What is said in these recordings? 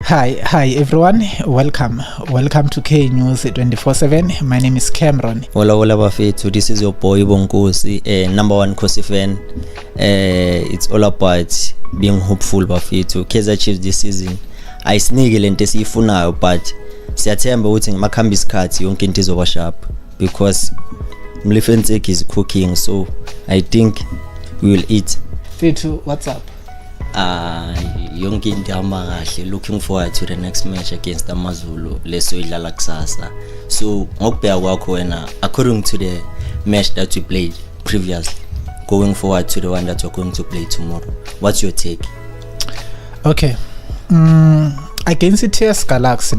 Hi everyone, welcome to K News 24/7. My name is Cameron. Hola bafethu, this is your boy Bonkosi, number one Kosi fan. It's all about being hopeful bafethu. KAIZER Chiefs this season ayisinike lento esiyifunayo, but siyathemba ukuthi ngemakhamba isikhathi yonke into izoba sharp because Mlifensek is cooking, so I think we will eat. Fethu, what's up? Yonke into ihamba kahle. Looking forward to the next match against AMAZULU lesoyidlala kusasa. So ngokubheka kwakho wena, according to the match that we played previously, going forward to the one that we're going to play tomorrow, what's your take? Okay, against the TS Galaxy,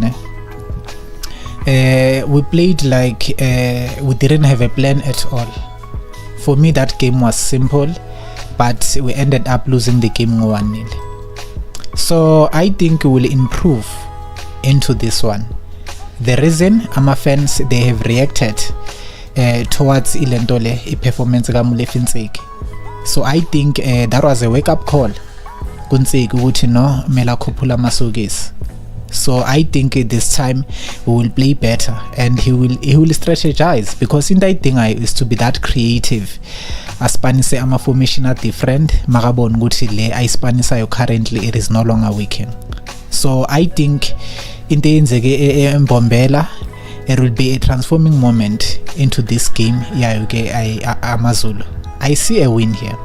we played like we didn't have a plan at all. For me, that game was simple, but we ended up losing the game 1-0. So I think we will improve into this one. The reason ama fans, they have reacted towards ilentole performance ka Mlifensek. So I think that was a wake up call kuNtseki ukuthi no mela khuphula amasokisi. So I think this time we will play better and he will strategize, because into I think is to be that creative. Aspanise ama formation are different, makabona ukuthi le ayispanisa currently it is no longer working. So I think into yenzeke eMbombela, it will be a transforming moment into this game yayo ke AMAZULU. I see a win here.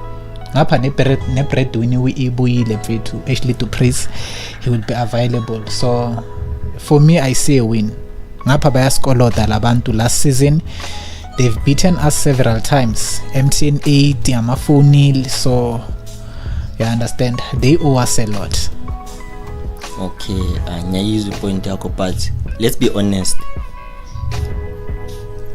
Ngapha ne breadwinner we ibuyile mfethu, actually to praise he will be available. So for me I see a win. Ngapha bayaskoloda labantu last season. They've beaten us several times. MTN 8, ama 4-0. So you understand, they owe us a lot. Okay, ngiyayizwa point yakho, but let's be honest.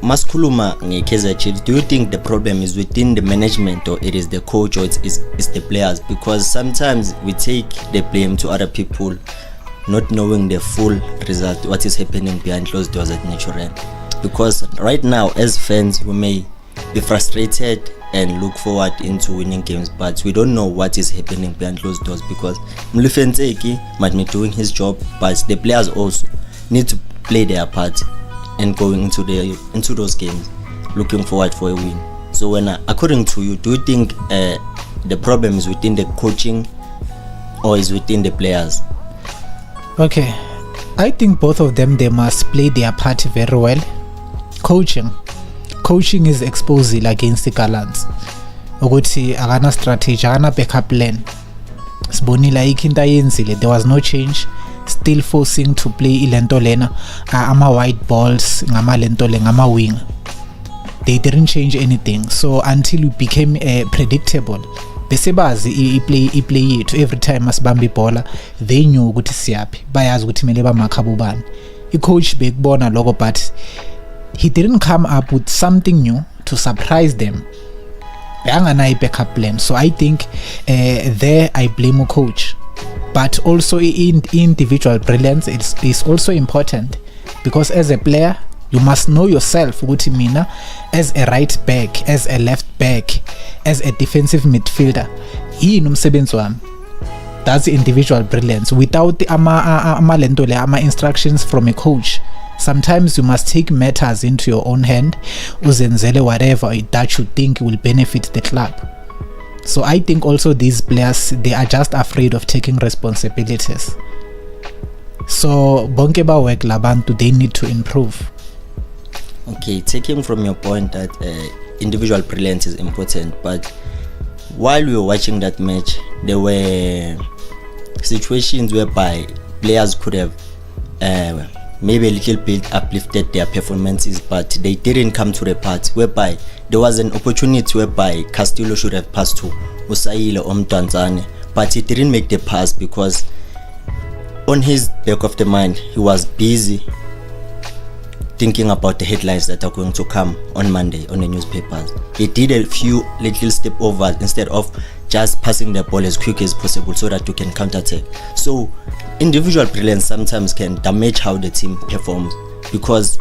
Maskuluma ngeKAIZER Chiefs, do you think the problem is within the management, or it is the coach, or it's the players? Because sometimes we take the blame to other people, not knowing the full result, what is happening behind closed doors at Natural. Because right now as fans we may be frustrated and look forward into winning games, but we don't know what is happening behind closed doors, because Mlifensek might be doing his job, but the players also need to play their part and going into those games looking forward for a win. So when according to you, do you think the problem is within the coaching or is within the players? Okay, I think both of them, they must play their part very well. Coaching is exposing against the Gallants ukuthi akana strategy, akana backup plan. Sibonile ikinta yenzile, there was no change, still forcing to play ilento lena ama wide balls ngama lentole ngama wing. They didn't change anything. So until we became predictable, bese bazi i-play yethu, every time asibamba ibhola they knew ukuthi siyaphi, bayazi ukuthi mele bamakhabu bani. I-coach bekubona lokho, but he didn't come up with something new to surprise them. Anganayi backup plan. So I think there I blame a coach, but also individual brilliance is also important, because as a player you must know yourself ukuthi mina as a right back, as a left back, as a defensive midfielder yini umsebenzi wami. That's individual brilliance. Without the ama instructions from a coach, sometimes you must take matters into your own hand, uzenzele whatever that you think will benefit the club. So I think also these players, they are just afraid of taking responsibilities. So bonke bawek labantu, they need to improve. Okay, taking from your point that individual brilliance is important, but while we were watching that match, there were situations whereby players could have maybe a little bit uplifted their performances, but they didn't come to the part whereby there was an opportunity whereby Castillo should have passed to Usaile Omtanzane, but he didn't make the pass because on his back of the mind he was busy thinking about the headlines that are going to come on Monday on the newspapers. He did a few little step overs instead of just passing the ball as quick as possible so that you can counter-attack. So individual brilliance sometimes can damage how the team performs, because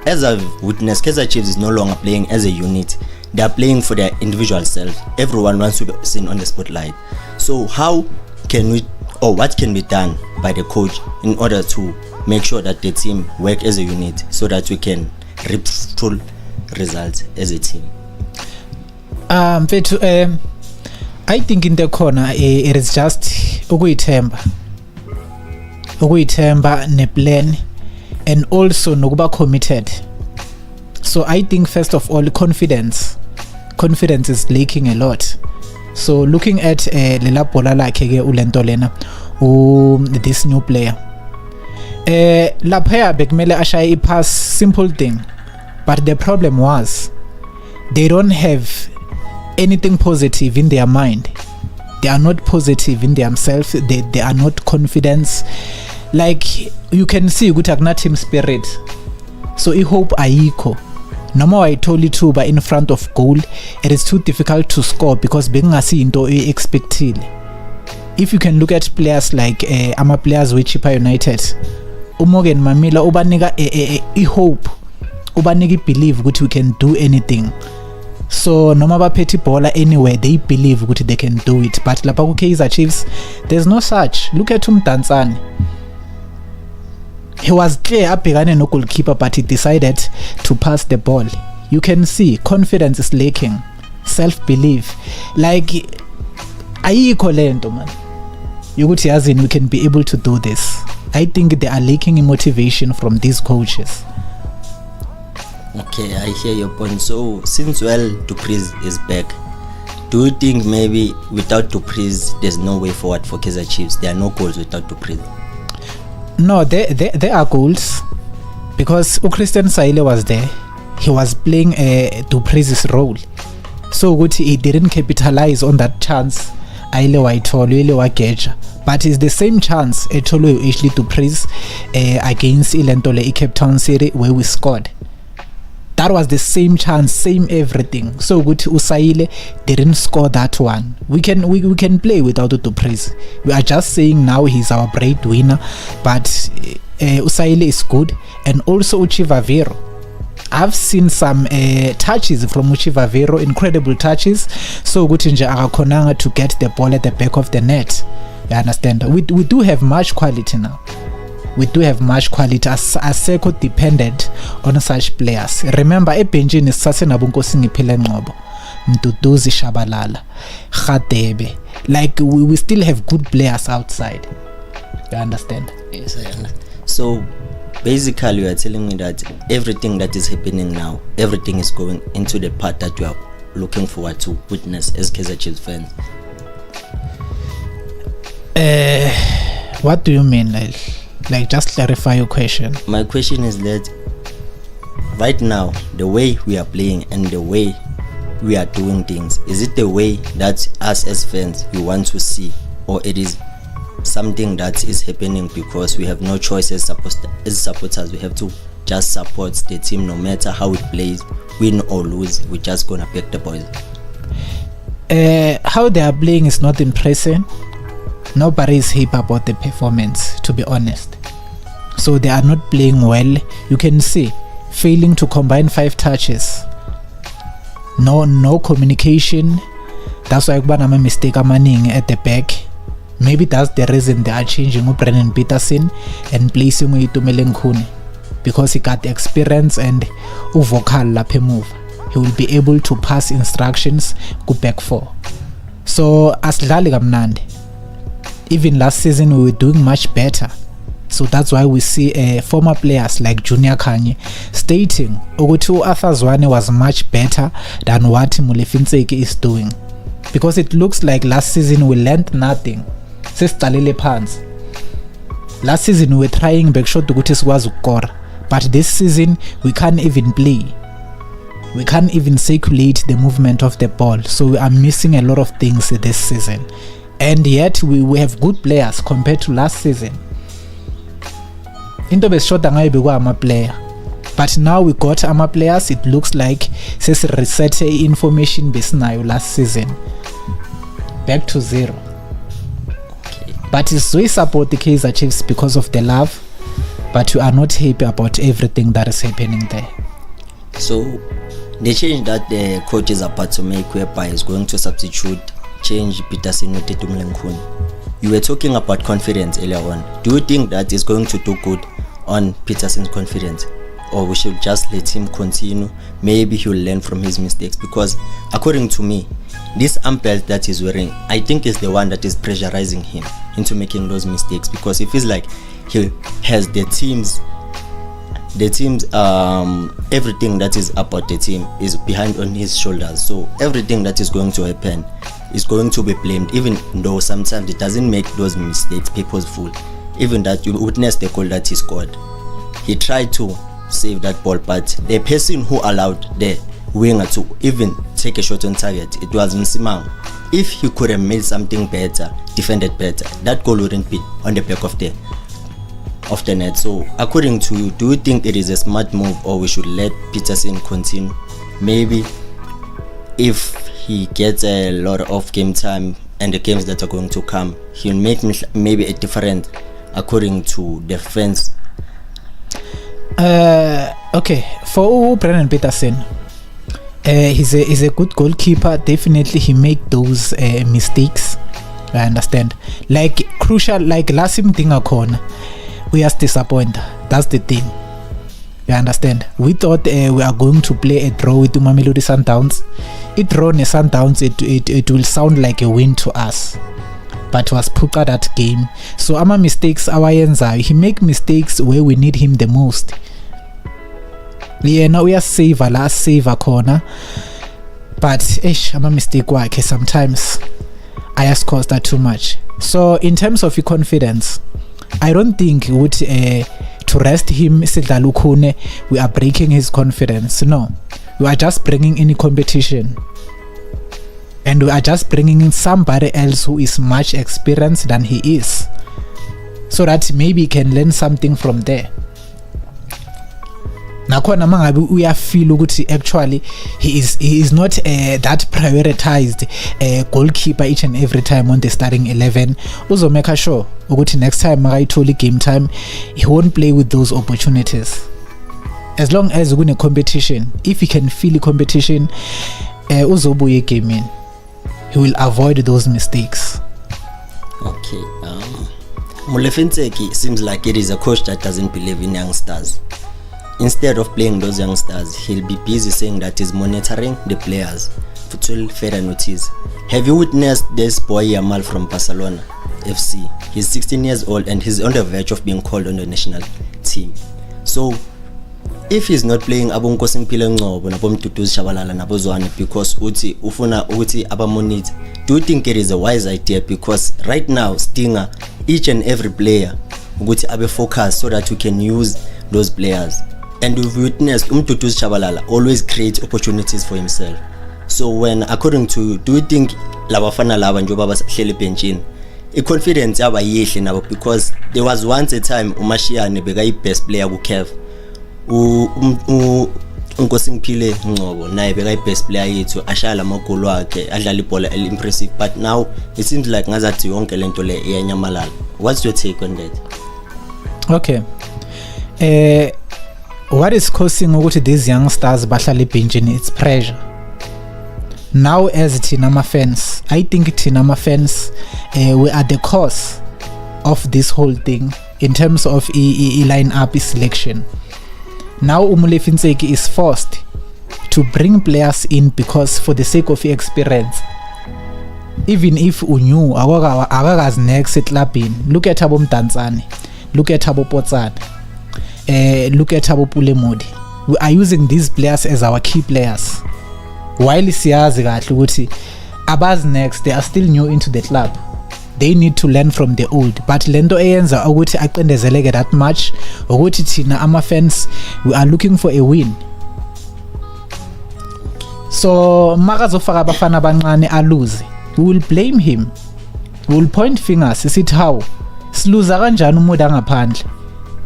as I've witnessed, KAIZER Chiefs is no longer playing as a unit. They are playing for their individual self. Everyone wants to be seen on the spotlight. So how can we or what can be done by the coach in order to make sure that the team work as a unit so that we can reap full results as a team? I think in the corner it is just ukuyithemba ne plan, and also nokuba committed. So I think first of all confidence is lacking a lot. So looking at lela bola lakhe ke ulento lena this new player lapha bekumele ashaye ipass, simple thing, but the problem was they don't have anything positive in their mind. They are not positive in themselves. They are not confident. Like you can see ukuthi akuna team spirit, so I hope ayikho. Noma I told you too, but in front of goal it is too difficult to score because bengasi into expectile. If you can look at players like ama players with Chipa United, Umogen Mamila ubanika I hope, ubanika believe that we can do anything. So noma baphethe ibhola anywhere they believe that they can do it, but lapha ku KAIZER Chiefs there's no such. Look at Umdantsane. He was clear abhekane no goalkeeper, but he decided to pass the ball. You can see confidence is lacking, self-belief. Like ayikho lento man yokuthi yazini we can be able to do this. I think they are lacking in motivation from these coaches. Okay, I hear your point. So since Dupreez is back, do you think maybe without Dupreez there's no way forward for KAIZER Chiefs? There are no goals without Dupreez. No, there are goals because Christian Saile was there. He was playing Dupreez's role, so good he didn't capitalize on that chance. Aile waitholo ile wageja, but it's the same chance etholwe Ashley Dupreez against Ilentole Cape Town City where we scored. That was the same chance, same everything. So good Usaile didn't score that one. We can play without Dupreez. We are just saying now he's our breadwinner, but Usaile is good, and also Uchivavero. I've seen some touches from Uchivavero, incredible touches. So good nje akakhonanga to get the ball at the back of the net. You understand? We do have much quality now. We do have much quality as Seko dependent on such players. Remember, ebenjini sase nabunkosi ngiphile Ngcobo, Mduduzi Shabalala, Khadebe. Like we still have good players outside. You understand? Yes, I understand. So basically you are telling me that everything that is happening now, everything is going into the part that you are looking forward to witness as KAIZER Chiefs fans. What do you mean? Like just clarify your question. My question is that right now the way we are playing and the way we are doing things, is it the way that us as fans we want to see, or it is something that is happening because we have no choice as supporters? We have to just support the team no matter how it plays, win or lose. We're just gonna back the boys. How they are playing is not impressive. Nobody is happy about the performance, to be honest. So they are not playing well. You can see failing to combine 5 touches, no communication. That's why kuba nama mistake amaningi at the back. Maybe that's the reason they are changing Brennan Peterson and placing Itumeleng Khune, because he got the experience and vocal laphe move. He will be able to pass instructions go back 4. So asidlali kamnandi. Even last season we were doing much better. So that's why we see former players like Junior Kanye stating ukuthi Arthur Zwane was much better than what Molefinseki is doing, because it looks like last season we learned nothing. Sesiqalele phansi. Last season we were trying back shot ukuthi sikwazi ukukora, but this season we can't even play. We can't even circulate the movement of the ball. So we are missing a lot of things this season. And yet we have good players compared to last season. Into beshoda ngayo bekwa ama player, but now we got ama players. It looks like sesi reset information besinayo last season back to 0. Okay. But we support the KAIZER Chiefs because of the love, but we are not happy about everything that is happening there. So the change that the coach is about to make, whereby is going to change Peterson with Itumeleng Khune, you were talking about confidence earlier on. Do you think that is going to do good on Peterson's confidence, or we should just let him continue? Maybe he'll learn from his mistakes, because according to me, this arm belt that he's wearing, I think is the one that is pressurizing him into making those mistakes, because it feels like he has the team's everything that is about the team is behind on his shoulders. So everything that is going to happen is going to be blamed, even though sometimes it doesn't make those mistakes purposeful. Even that you witnessed the goal that he scored, he tried to save that ball, but the person who allowed the winger to even take a shot on target, it was Nsimang. If he could have made something better, defended better, that goal wouldn't be on the back of the net. So according to you, do you think it is a smart move, or we should let Peterson continue? Maybe if he gets a lot of game time and the games that are going to come, he'll make maybe a different according to the fans. Okay, for Brennan Peterson, he's a good goalkeeper. Definitely he make those mistakes, I understand, like crucial, like last thing akona we are disappointed. That's the thing, you understand. We thought we are going to play a draw with Mamelodi Sundowns. It draw ne Sundowns, it will sound like a win to us, but was puka that game. So ama mistakes awayenza, he make mistakes where we need him the most. Yeah, now we are saver last saver corner, but ama mistake wakhe sometimes I has caused that too much. So in terms of your confidence, I don't think would to rest him Sidlalukune we are breaking his confidence. No, we are just bringing in a competition, and we are just bringing in somebody else who is much experienced than he is, so that maybe he can learn something from there. Nakhona mangabe uyafeel ukuthi actually he is not that prioritized goalkeeper each and every time on the starting 11, uzomeka sure ukuthi next time makayitholi game time he won't play with those opportunities. As long as kune competition, if he can feel the competition, uzobuye egameni, he will avoid those mistakes. Okay, Molefe seems like it is a coach that doesn't believe in youngsters. Instead of playing those youngsters, he'll be busy saying that he's monitoring the players to further notice. Have you witnessed this boy Yamal from Barcelona FC? He's 16 years old and he's on the verge of being called on the national team. So if he's not playing Abonkosi Mpilo Ngcobo nabomduduzi Shabalala nabozwane because uthi ufuna ukuthi abamonite, do you think it is a wise idea? Because right now Stinger each and every player ukuthi abe focused so that we can use those players. And we've witnessed Umduduzi Shabalala always creates opportunities for himself. So when, according to you, do you think labafana laba njoba bahleli benchini i-confidence yaba yihle nabo? Because there was once a time uMashiyane beka-best player ku-CAF, uNkosi Ngiphile Ngcobo naye beka-best player yethu, ashaya lamagoli wakhe, adlala ibhola impressive, but now it seems like ngazathi yonke lento le iyanyamalala. What's your take on that? Okay, what is causing ukuthi these youngsters bahlale benchini? It's pressure. Now as Tinama fans, I think Tinama fans we are the cause of this whole thing in terms of line-up selection. Now Molefe Ntseki is forced to bring players in because for the sake of experience. Even if unyu akakazi next eklabini, look at Abo Mdantsane, look at Abo Potsane, look at Abo Pulemodi. We are using these players as our key players, while siyazi kahle ukuthi abazi next, they are still new into the club, they need to learn from the old. But lento eyenza ukuthi aqindezeleke that much ukuthi thina ama fans we are looking for a win. So makazofaka abafana abancane alose, we will blame him, we will point fingers, sithi how siluza kanjani umuntu angaphandle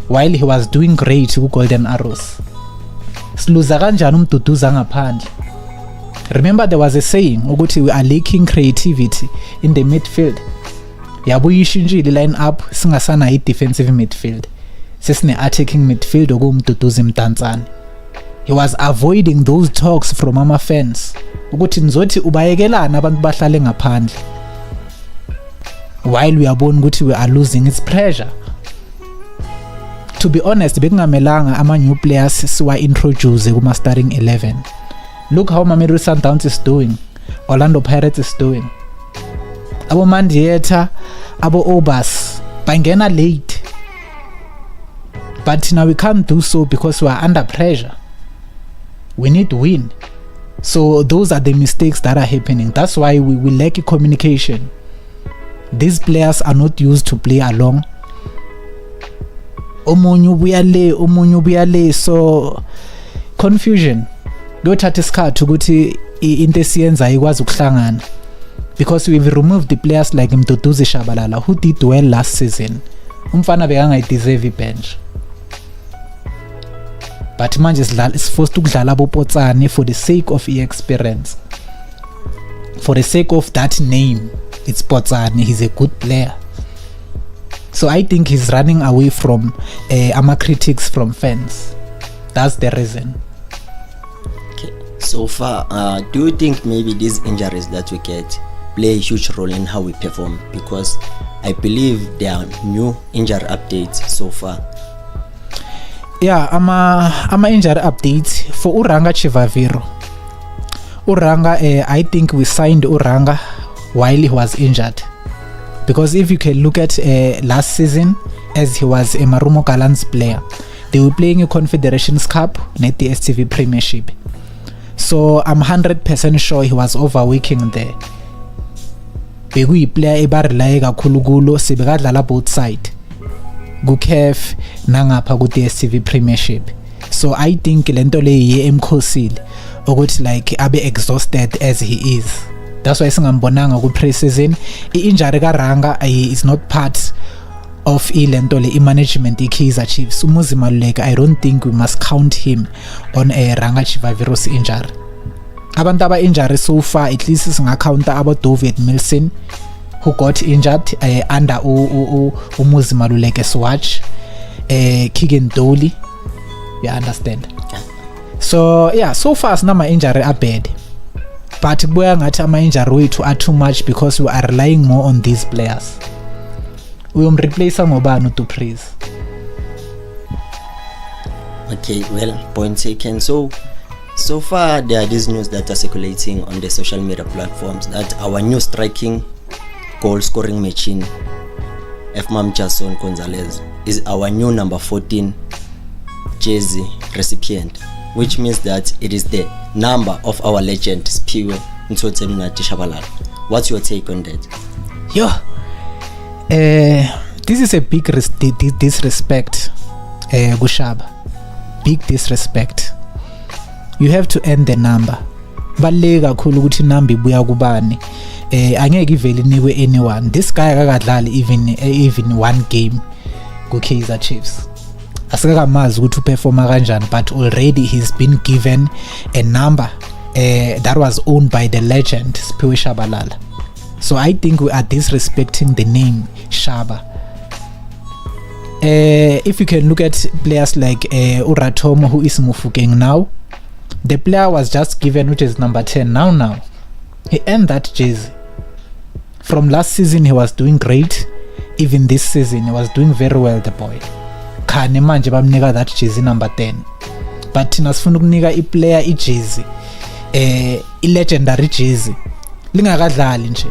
while he was doing great ku Golden Arrows. Siluza kanjani umduduzi angaphandle. Remember there was a saying ukuthi we are lacking creativity in the midfield. Yabuye ishintshile line up, singasana i-defensive midfield, sesine attacking midfield okumduduzi Mdantsane. He was avoiding those talks from ama fans ukuthi nizothi ubayekelana abantu bahlale ngaphandle. while we are born ukuthi we are losing, it's pressure. To be honest, bekungamelanga ama new players siwa introduce kuma starting 11. Look how Mamelodi Sundowns is doing, Orlando Pirates is doing. Abo Mandieta, abo Obas bangena late, but now we can't do so because we are under pressure. We need to win. So those are the mistakes that are happening. That's why we lack communication. These players are not used to play along. Omunyu buyale, so confusion. Kuyothatha isikhathi ukuthi into esiyenza ikwazi ukuhlangana, because we've removed the players like Mduduzi Shabalala who did well last season. Umfana bekangayideserve bench, but manje is forced to ukudlala bopotsane for the sake of experience, for the sake of that name. It's Potsane, he's a good player. So I think he's running away from ama critics from fans. That's the reason. Okay. So far, do you think maybe these injuries that we get play a huge role in how we perform? Because I believe there are new injury updates so far. Yeah, ama injury updates for Uranga Chivaviro. Uranga, I think we signed Uranga while he was injured, because if you can look at last season, as he was a Marumo Gallants player, they were playing a Confederations Cup net the DStv Premiership. So I'm 100% sure he was overworking there. Bekuyi player ebarelaye kakhulu kulo, sebekadlala both side ku-CAF nangapha ku-DStv Premiership. So I think lento le ye emkhosile ukuthi like abe exhausted as he is. That's why singambonanga ku pre-season. I-injury karanga is not part of ilento le management KAIZER Chiefs. Umuzi Maluleka, I don't think we must count him on a Ranga Chivaviro's injury. Abantu aba injury so far, at least singacounta about David Milson who got injured under Umuzi Maluleke's watch, Keegan Dolly, you understand. So yeah, so far sinama injury are bad, but kubuya ngathi ama injury wethu are too much because we are relying more on these players. Uyomreplace ngobani to praise. Okay, well, point taken. So far there are these news that are circulating on the social media platforms that our new striking goal scoring machine, Fmam Jason Gonzalez, is our new number 14 jersey recipient, which means that it is the number of our legend Spiwe Ntsotemnati Shabalala. What's your take on that? Yo, this is a big disrespect, Gushaba. Big disrespect. You have to end the number. Baleka kakhulu ukuthi number ibuya kubani. Angeke ivele niwe anyone. This guy akakadlali even one game ku KAIZER Chiefs. Asikakamazi ukuthi uperforma kanjani, but already he's been given a number that was owned by the legend Spiwe Shabalala. So I think we are disrespecting the name Shaba. If you can look at players like Uratomo, who is Mufukeng now, the player was just given, which is number 10 now. He earned that jersey. From last season he was doing great. Even this season he was doing very well, the boy. Khane manje bamnika that jersey number 10. But thina sifuna ukunika i-player i-jersey, i-legendary jersey, lingakadlali nje,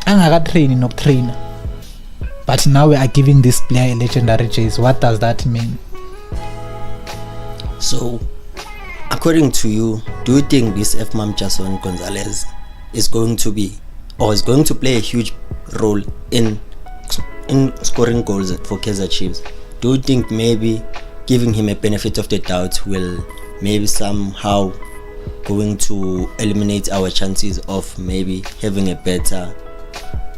angakatraini nokutraina. But now we are giving this player a legendary jersey. What does that mean? So, according to you, do you think this Fmam Jason Gonzalez is going to be, or is going to play a huge role in scoring goals for KAIZER Chiefs? Do you think maybe giving him a benefit of the doubt will maybe somehow going to eliminate our chances of maybe having a better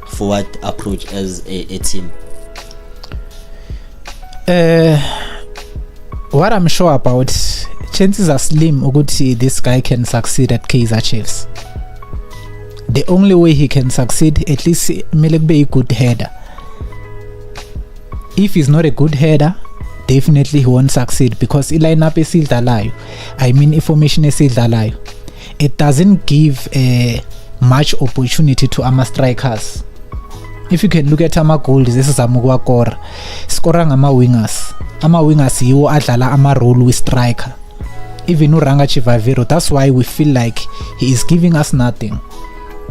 forward approach as a team? What I'm sure about, chances are slim ukuthi this guy can succeed at KAIZER Chiefs. The only way he can succeed, at least mele kube a good header. If he's not a good header, definitely he won't succeed, because i-lineup esidlalayo, I mean information esidlalayo, it doesn't give much opportunity to ama strikers if you can look at ama-goals esizama ukuwakora skora ngama-wingers yiwo adlala ama-role wi-striker. Even uRanga Chivaviro, that's why we feel like he is giving us nothing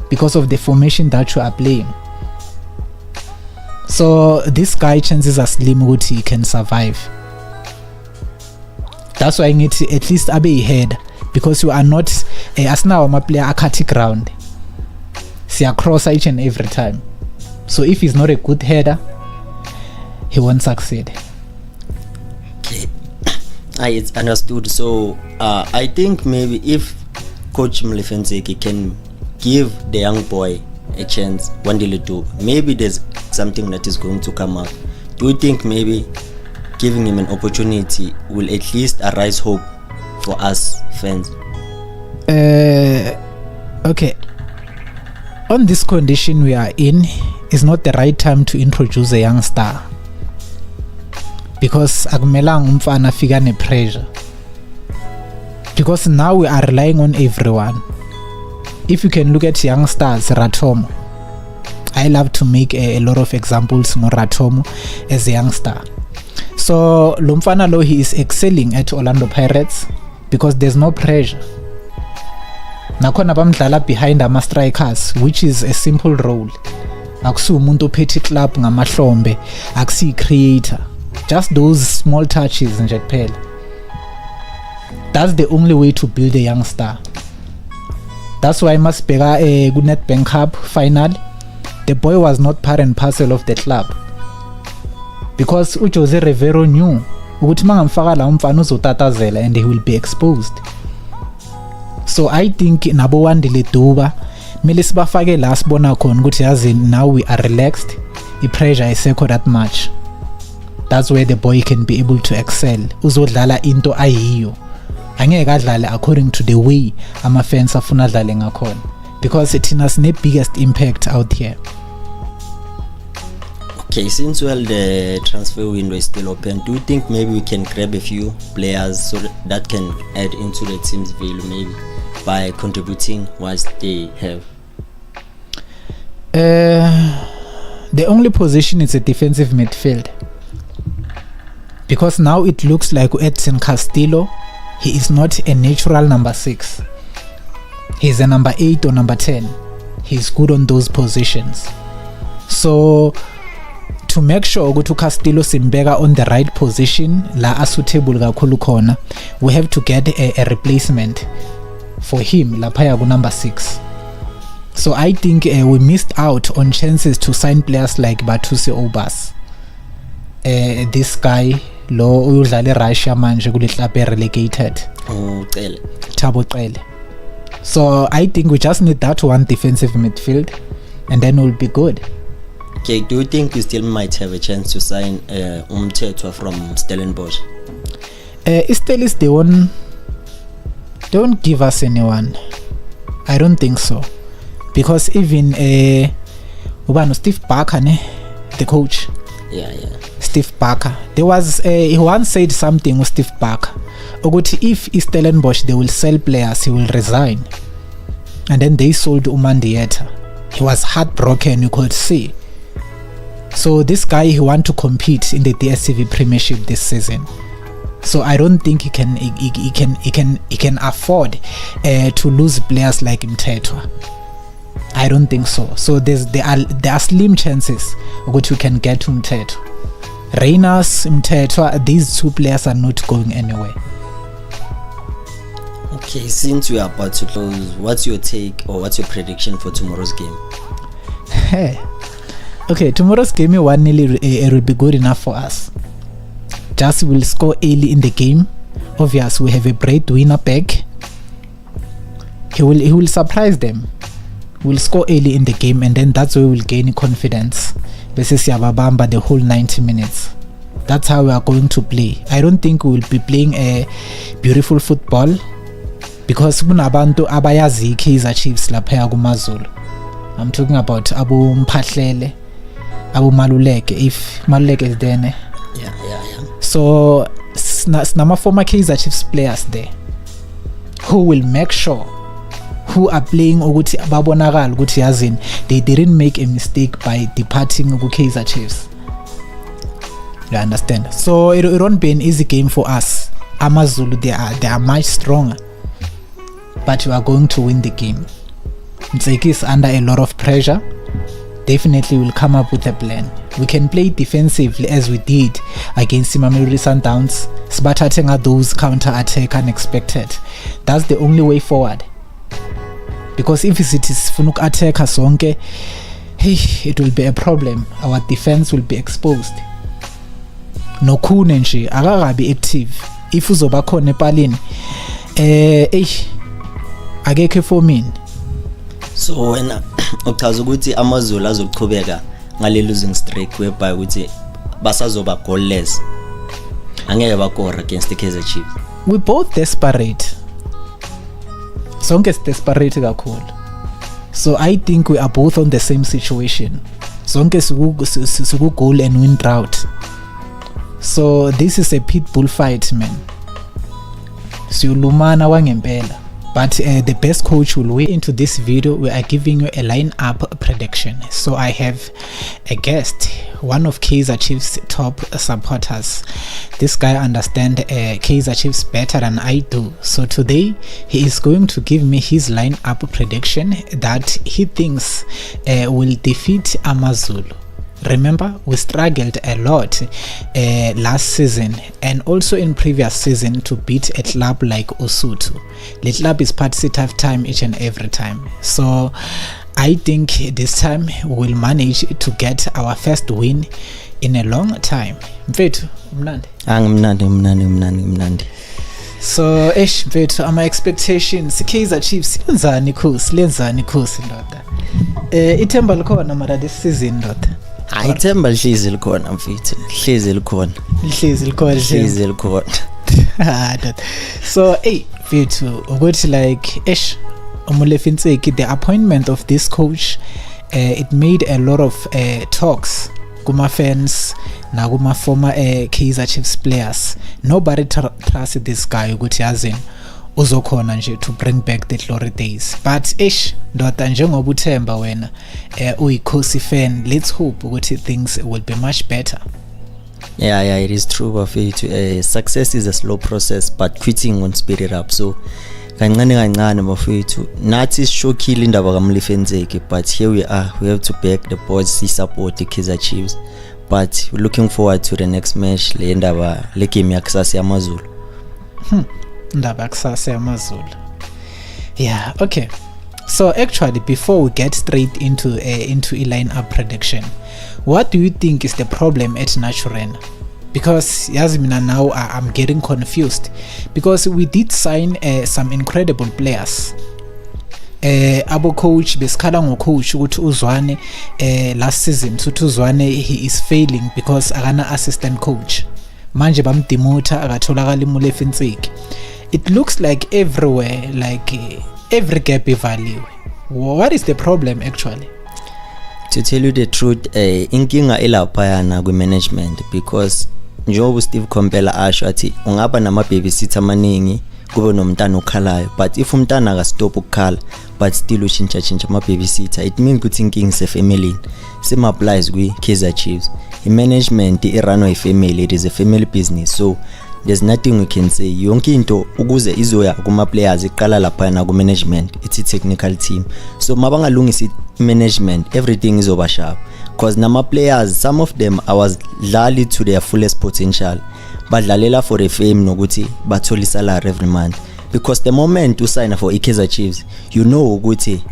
because of the formation that you are playing. So this guy chances are slim ukuthi he can survive. That's why I need to at least abe head, because you are not as now my player akati ground. See across each and every time. So if he's not a good header, he won't succeed. Okay, it's understood. So I think maybe if Coach Mlefenzeki can give the young boy a chance, maybe there's something that is going to come up. Do you think maybe giving him an opportunity will at least arise hope for us fans? Okay. On this condition we are in, is not the right time to introduce a young star, because akumelanga umfana fika ne pressure, because now we are relying on everyone. If you can look at young stars, Ratomo, I love to make a lot of examples more Ratomo as a young star. So Lumfana Lo, he is excelling at Orlando Pirates because there's no pressure. Nakhona bamdlala behind ama strikers, which is a simple role. Akusu umuntu ophethe club ngamahlombe, akusi creator. Just those small touches nje kuphela. That's the only way to build a young star. That's why masibheka ku Nedbank Cup final, the boy was not part and parcel of the club, because uJose Rivero knew ukuthi mangamfaka la umfana uzotatazela and he will be exposed. So I think nabo Wandile Duba mele sibafake la sibona khona ukuthi yazi now we are relaxed, i-pressure isekho that much. That's where the boy can be able to excel. Uzodlala into ayiyo, angeke adlale according to the way ama-fans afuna adlale ngakhona, because thina sine biggest impact out here. Okay, since the transfer window is still open, do you think maybe we can grab a few players so that can add into the team's value, maybe by contributing what they have? The only position is a defensive midfield, because now it looks like Edson Castillo, he is not a natural number 6. He's a number 8 or number 10. He's good on those positions. So to make sure ukuthi Castillo simbeka on the right position la suitable kakhulu khona, we have to get a replacement for him laphaya ku number 6. So I think we missed out on chances to sign players like Bathusi Obas. This guy lo uyudlala eRussia manje kule club relegated, Thabo Cele. So I think we just need that one defensive midfield and then we'll be good. Okay, do you think you still might have a chance to sign Umthetwa from Stellenbosch? Stellis, they won't give us anyone. I don't think so, because even Steve Barker, the coach. Yeah. Steve Barker. There was he once said something with Steve Barker. If Stellenbosch they will sell players, he will resign. And then they sold Umandieta. He was heartbroken, you could see. So this guy, he want to compete in the DStv Premiership this season. So I don't think he can afford to lose players like Mthethwa. I don't think so. So there are slim chances which we can get to Mthethwa. Reyners, Mthethwa, these two players are not going anywhere. Okay, since we are about to close, what's your take or what's your prediction for tomorrow's game? Okay, tomorrow's game 1-0 it will be good enough for us. Just will score early in the game. Obviously, we have a breadwinner back. He will surprise them. We'll score early in the game, and then that's where we'll gain confidence. Versus Yababamba the whole 90 minutes. That's how we are going to play. I don't think we will be playing a beautiful football, because kunabantu abayazi KAIZER Chiefs lapha ku AMAZULU. I'm talking about Abu Mphahlele, Abu Maluleke, if Maluleke is there. Yeah. So nama former KAIZER Chiefs players there who will make sure who are playing ukuthi babonakala ukuthi yazini they didn't make a mistake by departing KAIZER Chiefs. You understand? So it won't be an easy game for us. AMAZULU, they are much stronger, but we are going to win the game. Mtseki is under a lot of pressure. Definitely will come up with a plan. We can play defensively as we did against Mamelodi Sundowns. Sbathatenga those counter attack unexpected. That's the only way forward. Because if it is funuk attack sonke, hey, it will be a problem. Our defense will be exposed. No khune nje akakabi active. If uzoba khona epalini akekho for me. So wena uchaza ukuthi AMAZULU azoqhubeka ngale losing streak whereby ukuthi basazoba goalless, angeke bakora against the KAIZER Chiefs. We both desperate. Sonke is desperate kakhulu. So I think we are both on the same situation. Sonke siku goal and win drought. So this is a pit bull fight, man. Siyulumana wangempela. But the best coach will win. Into this video, we are giving you a line-up prediction. So I have a guest, one of KAIZER Chiefs' top supporters. This guy understands KAIZER Chiefs better than I do. So today, he is going to give me his line-up prediction that he thinks will defeat AMAZULU. Remember, we struggled a lot last season and also in previous season to beat a club like Osuthu. The club is party tough time each and every time. So I think this time we will manage to get our first win in a long time. Mfethu, mnandi? Mnandi. So mfethu, my expectations, KAIZER Chiefs lenzani khosi ndoda. Ithemba likhona mara this season ndoda. Ithemba lihlezi likhona mfethu, lihlezi likhona. So mfethu ukuthi like umulefintseki, the appointment of this coach, it made a lot of talks kuma fans na kuma former KAIZER Chiefs players. Nobody trusted this guy ukuthi yazini uzokhona nje to bring back the glory days. But ndoda njengoba uthemba wena uyikhosi fan, let's hope ukuthi things will be much better. Yeah, it is true bafethu. Success is a slow process, but quitting won't speed it up. So kancane bafethu, nathi sishokile indaba kaMlifenzeki, but here we are. We have to back the boys, support the KAIZER Chiefs. But we're looking forward to the next match, le ndaba le game yakusasa AMAZULU. Ndaba kusasa AMAZULU. Yeah, okay. So actually, before we get straight into a line-up prediction, what do you think is the problem at Naturena? Because Yazmina, now I'm getting confused because we did sign some incredible players. Abo coach besikhala ngocoach ukuthi uzwane last season suthi uzwane he is failing because akana assistant coach. Manje bamdimota akatholakala iMulefintseki. It looks like everywhere, like every gap value. What is the problem actually? To tell you the truth, inkinga elaphayana kwi-management, because njengoba Steve Kompela asho athi ungaba nama-babysitter amaningi kube nomntana okhalayo, but if umntana akastop ukukhala but still ushintsha ama-babysitter, it means ukuthi inkinga isefamilini. Same applies kwi-KAIZER Chiefs. I-management irunwa ifamily, it is a family business, so there's nothing we can say. Yonke into ukuze izoya kuma players iqala lapha na ku management, it's a technical team. So mabangalungisa management, everything izoba sharp, because nama players, some of them was dlali to their fullest potential, badlalela for a fame nokuthi batholi salary every month. Because the moment you sign for KAIZER Chiefs, you know ukuthi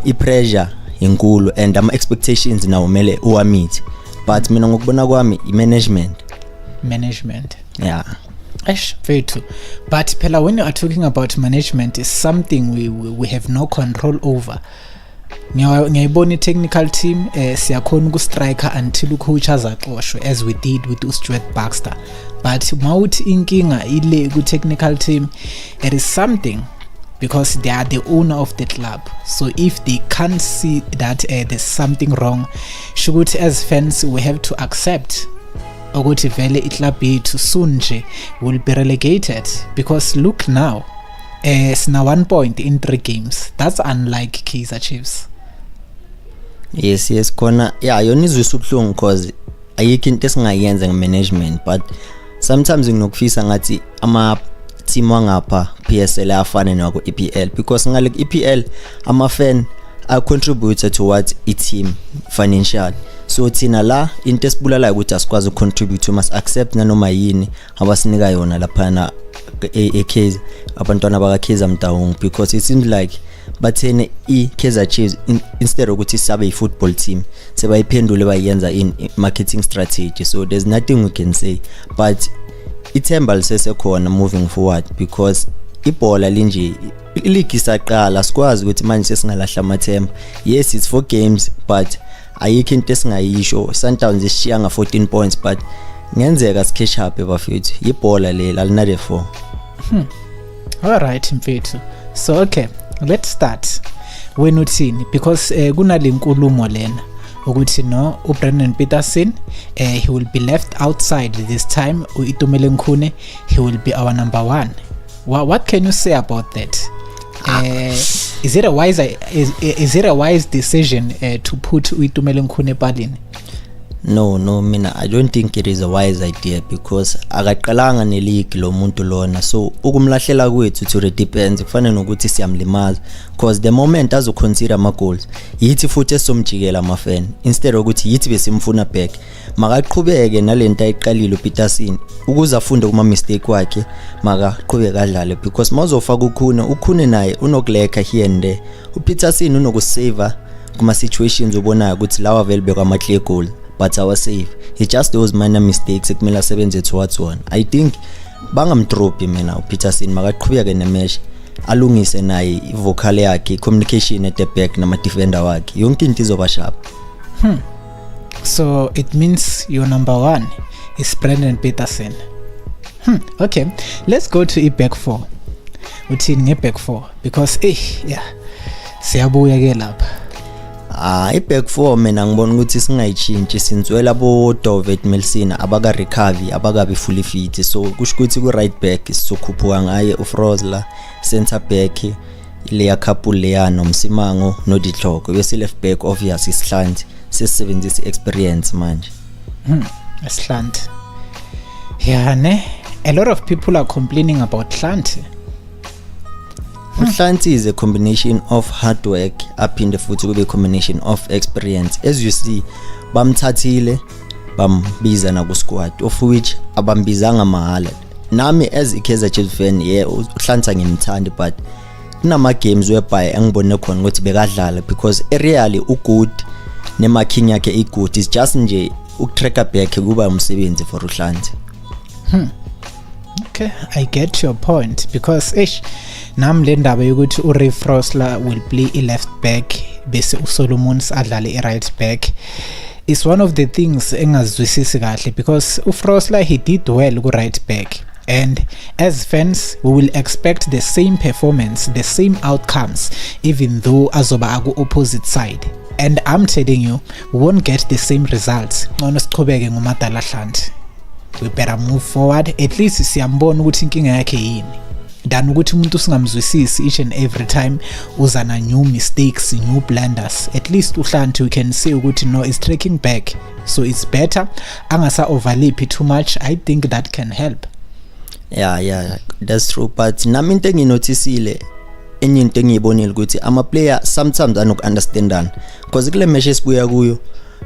i-pressure inkulu and ama expectations now mele uwamit. But mina ngokubona kwami management. Yeah. Very true. But Pela, when you are talking about management, is something we have no control over. Ngiyayibona technical team siyakhona ukustriker until ucoach azaxoshwe, as we did with Stuart Baxter. But mawuthi inkinga ile ku technical team, it is something because they are the owner of the club. So if they can't see that there's something wrong, shukuthi as fans we have to accept ukuthi vele iClub yethu soon nje will be relegated, because look now, sina 1 point in 3 games. That's unlike KAIZER Chiefs. Yes khona yona izwisa ubuhlungu cause ayikho into esingayenza ngemanagement, but sometimes nginokufisa ngathi ama team wangapha PSL afana naku EPL, because ngale EPL ama fan are contributor towards a team financial. So thina la into esibulalayo ukuthi asikwazi ucontribute, must accept nanoma yini abasinika yona laphana eKaizer abantwana baka KAIZER Mtaung, because it seems like bathene iKaizer Chiefs instead ukuthi sabe ifootball team sebayiphendule bayenza in marketing strategy. So there's nothing we can say, but ithemba lisesekhona moving forward, because ibhola linje iligi isaqala, sikwazi ukuthi manje sesingalahla amathemba. Yes, it's 4 games, but ayikho into esingayisho. Sundowns ishiya nga 14 points, but ngenzeka siketch up bafethu. Ibhola le alinade 4. All right mfethu. So okay, let's start when uthini, because kunalenkulumo lena ukuthi no uBrandon Peterson he will be left outside this time. uItumele Nkhune he will be our number 1. What can you say about that? Is it a wise decision to put uItumele Nkhune palini? No, mina I don't think it is a wise idea, because akaqalanga neleague lo muntu lona. So ukumlahlela kwethu to the depends kufanele ukuthi siyamlimaza, because the moment azoconsider ama goals yithi futhi esomjikela ama fan instead ukuthi yithi besimfuna back. Makaqhubeke nalento ayiqalile uPeterson ukuze afunde kuma mistake wakhe, makaqhubeke adlale, because mawuzofaka ukhune naye unokuleka here and there. uPeterson unokusave kuma situations ubonayo ukuthi lawa vele bekwa clear goal, but our save he just those minor mistakes ekumele asebenze towards one. I think bangamdropi mina uPeterson, makaqhubeke nematch alungise naye ivocal yakhe, communication at the back nama defender wakhe, yonke into izoba sharp. So it means your number 1 is Brandon Peterson. Okay, let's go to back 4. uthini ngeback 4, because siyabuya ke lapha. Back 4 mina ngibona ukuthi singayichinji, sinzwela bo Dovet Melsina abaka recovery abakabi fully fit. So kusho ukuthi ku right back sizokhuphuka ngaye uFrosler, center back ile yakhaphule leya noMsimango no Dihloko, bese left back obvious isihlanzi sesebenzisa experience manje. Isihlanzi. Yeah ne, a lot of people are complaining about Hlanti. Hlanti is a combination of hard work aphinde futhi kube combination of experience. As you see, bamthathile bambiza na ku squad, of which abambizanga mahala. Nami as iKaizer Chiefs fan uHlanti ngimthanda, but kunama games whereby angibone khona ukuthi bekadlala, because really ugood nemarking yakhe igood, is just nje ukutracker back kuba umsebenzi for uHlanti. Okay, I get your point, because nam le ndaba yokuthi uRay Frosler will play a left back bese uSolomons adlale a right back is one of the things engazwisisi kahle, because uFrosler he did well ku right back, and as fans we will expect the same performance, the same outcomes, even though azoba aku opposite side, and I'm telling you we won't get the same results. Ngono siqhubeke ngoMadala Hlanti, we better move forward. At least siyambona ukuthi inkinga yakhe yini, than ukuthi umuntu singamzwisisi each and every time uzana new mistakes, new blunders. At least uHlanti we can say ukuthi no, is tracking back, so it's better angasa overlap too much. I think that can help. Yeah, that's true, but nami into enginotisile enye into engiyibonile ukuthi ama player sometimes anoku understandana, because kule match esibuya kuyo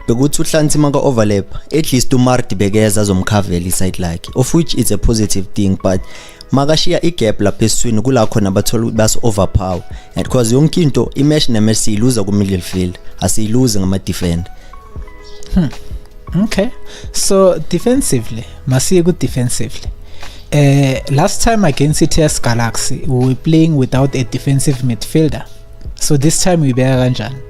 bekuthi uHlanti maka overlap at least uMarti bekeza azomcover side like, of which is a positive thing, but makashiya igap lapha eswini kula khona bathola bas overpower, and because yonke into imatch nematch siyiluza ku middle field, asiyiluze ngama defender. Okay, so defensively masiye ku defensively. Last time against CHIEFS Galaxy we were playing without a defensive midfielder, so this time we beka kanjani?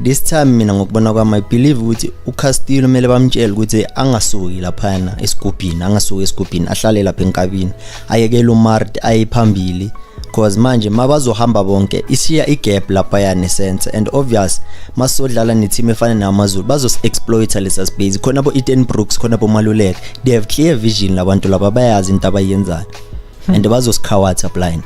This time mina ngokubona kwami I believe ukuthi uCastillo mele bamtshela ukuthi angasuki laphana esigubhini, angasuki esigubhini, ahlale lapha enkabini, ayekela uMart ayiphambili, because manje mabazohamba bonke isiya igap lapha ya nesense, and obvious masodlala neteam efana naMAZULU bazos exploiter lesa space. Khona bo Eden Brooks, khona bo Maluleka, they have clear vision labantu laba bayazi into abayenzayo, and bazos khawatha blind.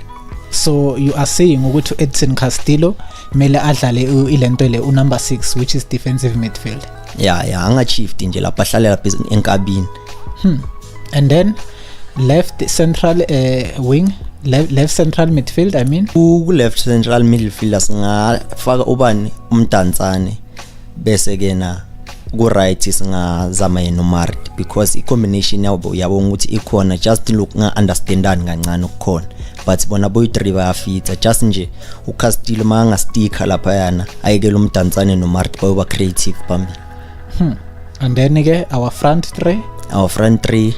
So you are saying ukuthi Edson Castillo mele adlale ilento le number 6, which is defensive midfield. Yeah, anga shift nje lapha ahlalela phezulu enkabini. And then left central wing, left central midfield, I mean. Left central midfield singafaka ubani umdantsane bese ke na ku right singazama yenomart, because i-combination yabo ukuthi ikhona, just look nga understandani kancane ukukhona, but bona boy 3 bayafita. Just nje uCastillo manga sticker lapha yana ayekela umdantsane nomart bayoba creative phambili. And then again our front three,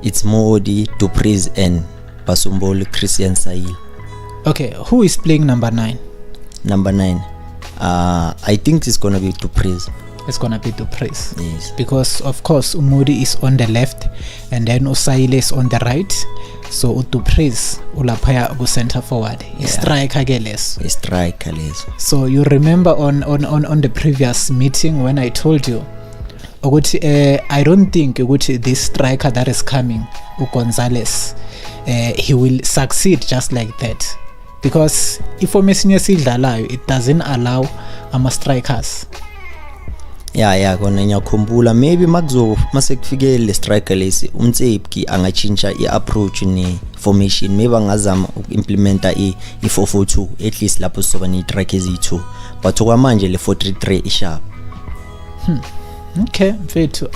it's Modi, Dupreez and Basumboli Christian Sahil. Okay, who is playing number 9? Number 9, I think it's gonna be Dupreez. It's gonna be Dupreez. Yes. Because of course Modi is on the left and then Sahil is on the right. So Dupreez ulaphaya ku center forward. Striker ke leso. Striker leso. So you remember on the previous meeting when I told you ukuthi I don't think ukuthi this striker that is coming, Gonzalez, he will succeed just like that, because i-formation yesidlalayo it doesn't allow ama-strikers. Yeah kona ngiyakhumbula maybe masekufike le striker lesi umtsepki angachinja i-approach ni formation, maybe angazama uku-implementa i-442 at least lapho soba ni-track ezi2, but okwamanje le 433 isharp. Okay, mfethu.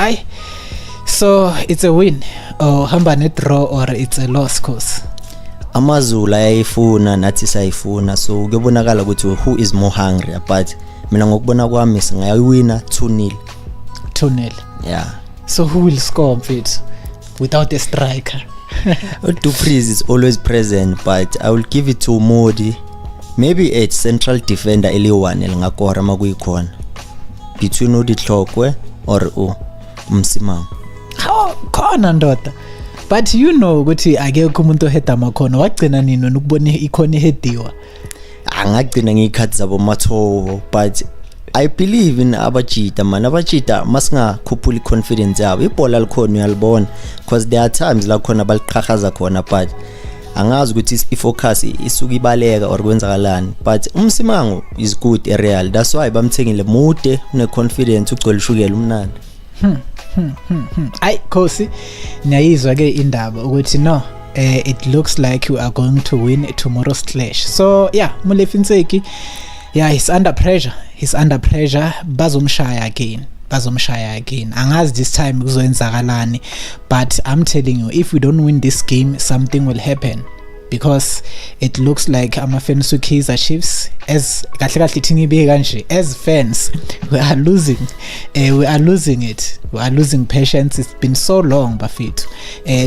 So it's a win or hamba ne draw or it's a loss course. AMAZULU ayayifuna nathi sayifuna, so kuyobonakala ukuthi who is more hungry, but mina ngokubona kwami singayawina 2-0. Yeah. So who will score, mfethu, without a striker? Dupreez is always present, but I will give it to Modi, maybe a central defender eli1 elingakora makuyikhona between uDihlokwe or Msimang. Khona ndoda, but you know ukuthi akekho umuntu oheda makhono. Wagcina nini ukubona ikhona ihediwa? Angagcina ngikhathi zabo mathovo, but I believe in abajita man. Abajita masingakhuphula confidence yabo, ibhola likhona uyalibona, because there are times la khona baliqhahaza khona, but angazi ukuthi ifocus isuka ibaleka or kwenzakalani. But Msimango is good real, that's why bamthengile mude une confidence ugcwele ushukela umnandi. Khosi niyayizwa ke indaba ukuthi no, it looks like we are going to win tomorrow's clash. So yeah, Molefinseki, yeah, he's under pressure. Bazomshaya again. Angazi this time kuzoyenzakalani, but I'm telling you, if we don't win this game, something will happen, because it looks like ama-fans to KAIZER Chiefs, as kahle thithi ngibe kanje, as fans we are losing it. We are losing patience. It's been so long bafethu.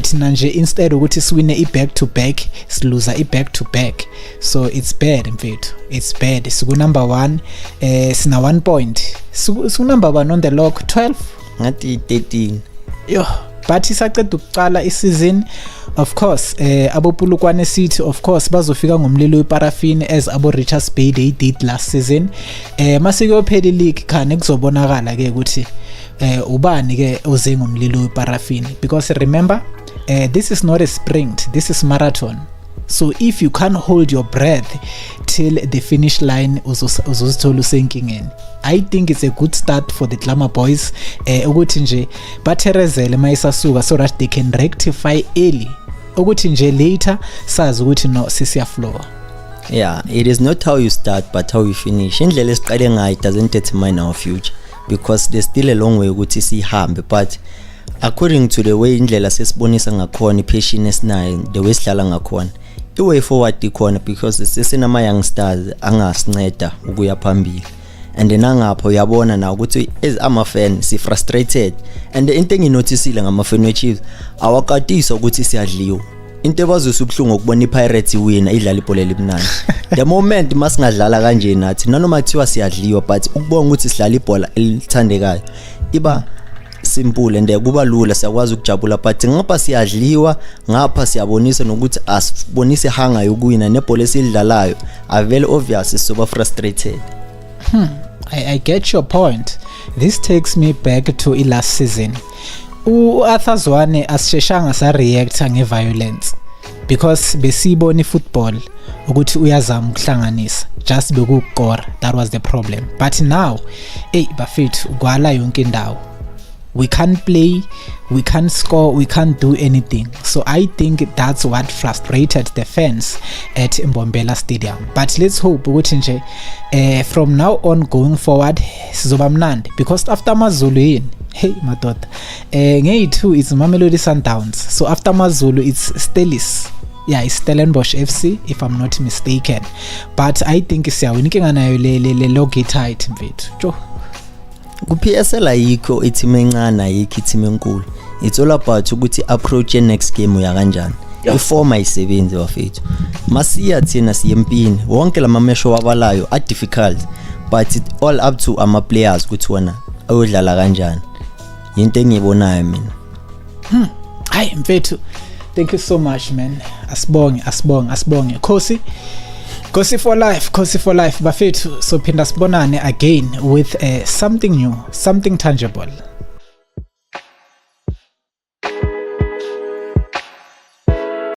Thina nje instead ukuthi siwine i-back to back, siluza i-back to back. So it's bad mfethu, it's bad. Siku number 1, sina 1 point. Siku number 1 on the log 12 ngathi 13. Yo, but isaqeda ukuqala isizini. Of course abopulukwane City of course bazofika ngomlilo weparafini as abo Richards Bay they did last season. Masekuyophela league khane kuzobonakala ke ukuthi ubani ke oze ngomlilo weparafini, because remember this is not a sprint, this is marathon. So if you can't hold your breath till the finish line, uzozithola usenkingeni. I think it's a good start for the Glamour Boys ukuthi nje batherezele mayisasuka so that they can rectify early, ukuthi nje later sazi ukuthi no sisiyaflow. Yeah, it is not how you start but how you finish. Indlela esiqale ngayo doesn't determine our future, because there's still a long way ukuthi sihambe, but according to the way indlela sesibonisa ngakhona, ipassion esinayo, the way sihlala ngakhona, the way forward ikhona, because sesinama youngsters angasinceda ukuya phambili. And then angapho uyabona na ukuthi as ama-fan si frustrated, and into enginotisile ngama-fan we-Chiefs awakatisa ukuthi siyadliwa. Into ebazosubuhlungu ukubona i-Pirates wina idlala ibhola elimnandi. The moment masingadlala kanje nathi nanoma kuthiwa siyadliwa, but ukubona ukuthi sidlala ibhola elithandekayo iba simple and kuba lula, siyakwazi ukujabula. But ngapha siyadliwa, ngapha siyabonisa nokuthi asibonise hanga yokuwina nebhola esilidlalayo, are very obvious soba frustrated. I get your point. This takes me back to last season. Arthur Zwane asisheshanga sa react ngeviolence. because besibona ifootball ukuthi uyazama ukuhlanganisa just bekukora. That was the problem. But now bafethu kwala yonke indawo. We can't play, we can't score, we can't do anything. So I think that's what frustrated the fans at Mbombela Stadium. But let's hope ukuthi nje from now on going forward sizoba mnandi, because after AMAZULU yini, hey madoda, ngeyi-2 it's Mamelodi Sundowns. So after AMAZULU it's Stellis. Yeah, it's Stellenbosch FC if I'm not mistaken. But I think siyawinkinga nayo le logit height mfethu. Ku-PSL ayikho i-team encane, ayikho i-team enkulu. It's all about ukuthi approach next game uya kanjani. I-form ayisebenzi bafethu. Masiya thina siyempini. Wonke lamamesho wabalayo are difficult, but it's all up to ama-players ukuthi wona ayodlala kanjani. Yinto engiyibonayo mina. Hayi mfethu, thank you so much man. Asibonge. Kosi for life bafethu. So phinda sibonane again with something new, something tangible.